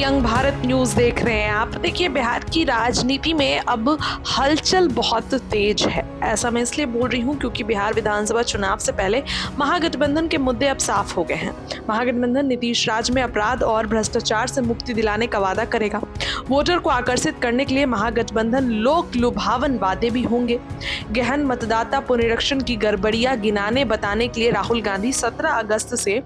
Young Bharat news देख रहे हैं आप। देखिए, बिहार की राजनीति में अब हलचल बहुत तेज है। ऐसा मैं इसलिए बोल रही हूँ क्योंकि बिहार विधानसभा चुनाव से पहले महागठबंधन के मुद्दे अब साफ हो गए हैं। महागठबंधन नीतीश राज में अपराध और भ्रष्टाचार से मुक्ति दिलाने का वादा करेगा। वोटर को आकर्षित करने के लिए महागठबंधन लोक लुभावन वादे भी होंगे। गहन मतदाता पुनरीक्षण की गड़बड़ियां गिनाने बताने के लिए राहुल गांधी 17 अगस्त से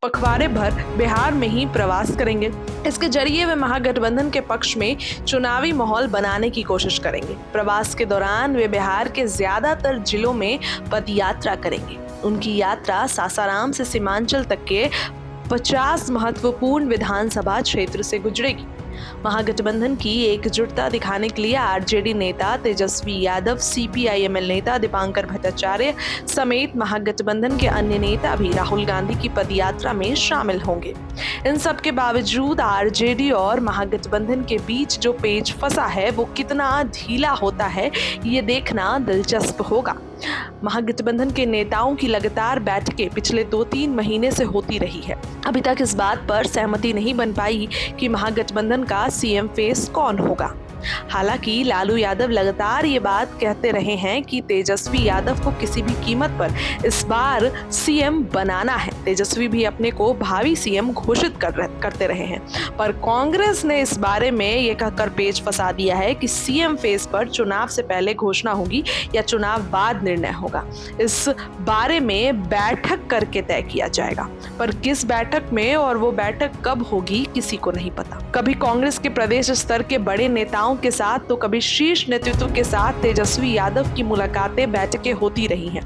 पखवाड़े भर बिहार में ही प्रवास करेंगे। इसके जरिए वे महागठबंधन के पक्ष में चुनावी माहौल बनाने की कोशिश करेंगे। प्रवास के दौरान वे बिहार के ज्यादातर जिलों में पदयात्रा करेंगे। उनकी यात्रा सासाराम से सीमांचल तक के 50 महत्वपूर्ण विधानसभा क्षेत्र से गुजरेगी। महागठबंधन की एकजुटता दिखाने के लिए आरजेडी नेता तेजस्वी यादव, सीपीआई-एमएल नेता दीपांकर भट्टाचार्य समेत महागठबंधन के अन्य नेता भी राहुल गांधी की पदयात्रा में शामिल होंगे। इन सब के बावजूद आरजेडी और महागठबंधन के बीच जो पेच फंसा है वो कितना ढीला होता है, ये देखना दिलचस्प होगा। महागठबंधन के नेताओं की लगातार बैठकें पिछले 2-3 महीने से होती रही है। अभी तक इस बात पर सहमति नहीं बन पाई कि महागठबंधन का सीएम फेस कौन होगा। हालांकि लालू यादव लगातार ये बात कहते रहे हैं कि तेजस्वी यादव को किसी भी कीमत पर इस बार सीएम बनाना है। तेजस्वी भी अपने को भावी सीएम घोषित करते रहे हैं, पर कांग्रेस ने इस बारे में ये कहकर पेच फंसा दिया है कि सीएम फेस पर चुनाव से पहले घोषणा होगी या चुनाव बाद निर्णय होगा। इस बारे में बैठक करके तय किया जाएगा, पर किस बैठक में और वो बैठक कब होगी किसी को नहीं पता। कभी कांग्रेस के प्रदेश स्तर के बड़े नेताओं के साथ तो कभी शीर्ष नेतृत्व के साथ तेजस्वी यादव की मुलाकातें, बैठकें होती रही हैं,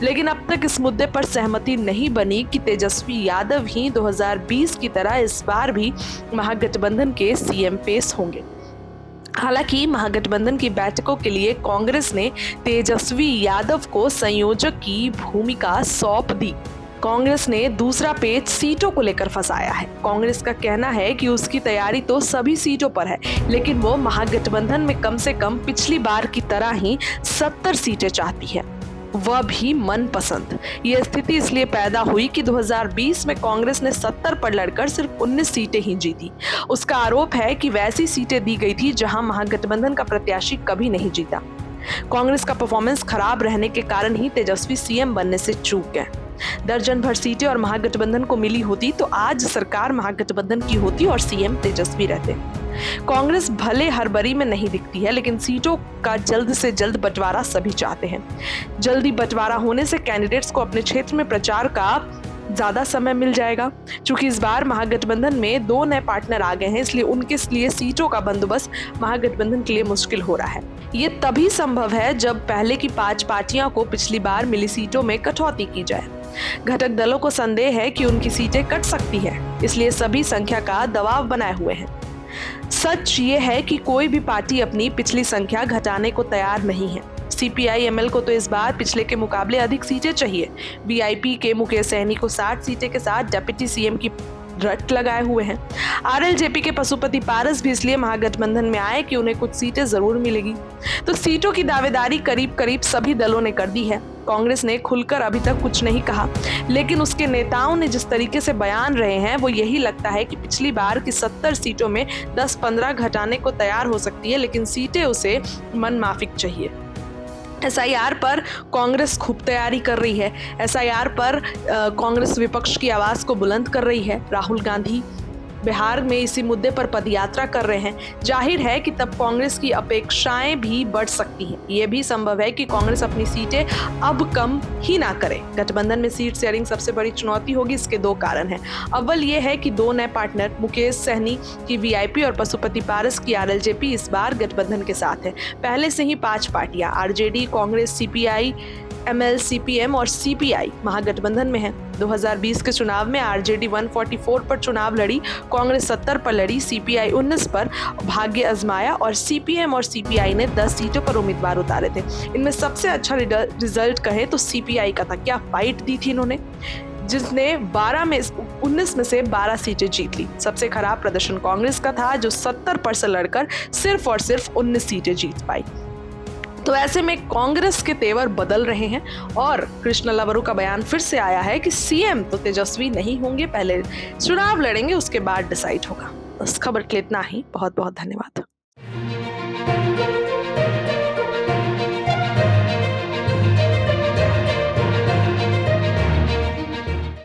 लेकिन अब तक इस मुद्दे पर सहमति नहीं बनी कि तेजस्वी यादव ही 2020 की तरह इस बार भी महागठबंधन के सीएम फेस होंगे। हालांकि महागठबंधन की बैठकों के लिए कांग्रेस ने तेजस्वी यादव को संयोजक की भूमिका सौंप दी। कांग्रेस ने दूसरा पेच सीटों को लेकर फंसाया है। कांग्रेस का कहना है कि उसकी तैयारी तो सभी सीटों पर है, लेकिन वो महागठबंधन में कम से कम पिछली बार की तरह ही 70 सीटें चाहती है, वह भी मनपसंद। ये स्थिति इसलिए पैदा हुई कि 2020 में कांग्रेस ने 70 पर लड़कर सिर्फ 19 सीटें ही जीती। उसका आरोप है कि वैसी सीटें दी गई थी जहां महागठबंधन का प्रत्याशी कभी नहीं जीता। कांग्रेस का परफॉर्मेंस खराब रहने के कारण ही तेजस्वी सीएम बनने से चूक गए। दर्जन भर सीटें और महागठबंधन को मिली होती तो आज सरकार महागठबंधन की होती और सीएम तेजस्वी रहते। कांग्रेस भले हड़बड़ी में नहीं दिखती है, लेकिन सीटों का जल्द से जल्द बंटवारा सभी चाहते हैं। जल्दी बंटवारा होने से कैंडिडेट्स को अपने क्षेत्र में प्रचार का ज्यादा समय मिल जाएगा। क्योंकि इस बार महागठबंधन में 2 नए पार्टनर आ गए हैं, इसलिए उनके लिए सीटों का बंदोबस्त महागठबंधन के लिए मुश्किल हो रहा है। ये तभी संभव है जब पहले की 5 पार्टियों को पिछली बार मिली सीटों में कटौती की जाए। घटक दलों को संदेह है कि उनकी सीटें कट सकती है, इसलिए सभी संख्या का दबाव बनाए हुए हैं। सच ये है कि कोई भी पार्टी अपनी पिछली संख्या घटाने को तैयार नहीं है। सीपीआई-एमएल को तो इस बार पिछले के मुकाबले अधिक सीटें चाहिए। वीआईपी के मुकेश सहनी को 60 सीटें के साथ डिप्टी सीएम की रट लगाए हुए हैं। आरएलजेपी के पशुपति पारस भी इसलिए महागठबंधन में आए कि उन्हें कुछ सीटें जरूर मिलेगी। तो सीटों की दावेदारी करीब करीब सभी दलों ने कर दी है। कांग्रेस ने खुलकर अभी तक कुछ नहीं कहा, लेकिन उसके नेताओं ने जिस तरीके से बयान रहे हैं वो यही लगता है कि पिछली बार की 70 सीटों में 10-15 घटाने को तैयार हो सकती है, लेकिन सीटें उसे मनमाफिक चाहिए। एसआईआर पर कांग्रेस खूब तैयारी कर रही है। एसआईआर पर कांग्रेस विपक्ष की आवाज को बुलंद कर रही है। राहुल गांधी बिहार में इसी मुद्दे पर पदयात्रा कर रहे हैं। जाहिर है कि तब कांग्रेस की अपेक्षाएं भी बढ़ सकती हैं। ये भी संभव है कि कांग्रेस अपनी सीटें अब कम ही ना करे। गठबंधन में सीट शेयरिंग सबसे बड़ी चुनौती होगी। इसके 2 कारण हैं। अव्वल ये है कि 2 नए पार्टनर मुकेश सहनी की वीआईपी और पशुपति पारस की आरएलजेपी इस बार गठबंधन के साथ है। पहले से ही 5 पार्टियां RJD, Congress, CPI, ML, CPM और सीपीआई महागठबंधन में है। 2020 के चुनाव में आरजेडी 144 पर चुनाव लड़ी, कांग्रेस 70 पर लड़ी, सीपीआई 19 पर भाग्य आजमाया और सीपीएम और सीपीआई ने 10 सीटों पर उम्मीदवार उतारे थे। इनमें सबसे अच्छा रिजल्ट कहे तो सीपीआई का था। क्या फाइट दी थी इन्होंने, जिसने 19 में से 12 सीटें जीत ली। सबसे खराब प्रदर्शन कांग्रेस का था, जो 70 पर से लड़कर सिर्फ और सिर्फ 19 सीटें जीत पाई। तो ऐसे में कांग्रेस के तेवर बदल रहे हैं और कृष्ण लवरू का बयान फिर से आया है कि सीएम तो तेजस्वी नहीं होंगे, पहले चुनाव लड़ेंगे उसके बाद डिसाइड होगा। इस खबर के लिए इतना ही। बहुत बहुत धन्यवाद।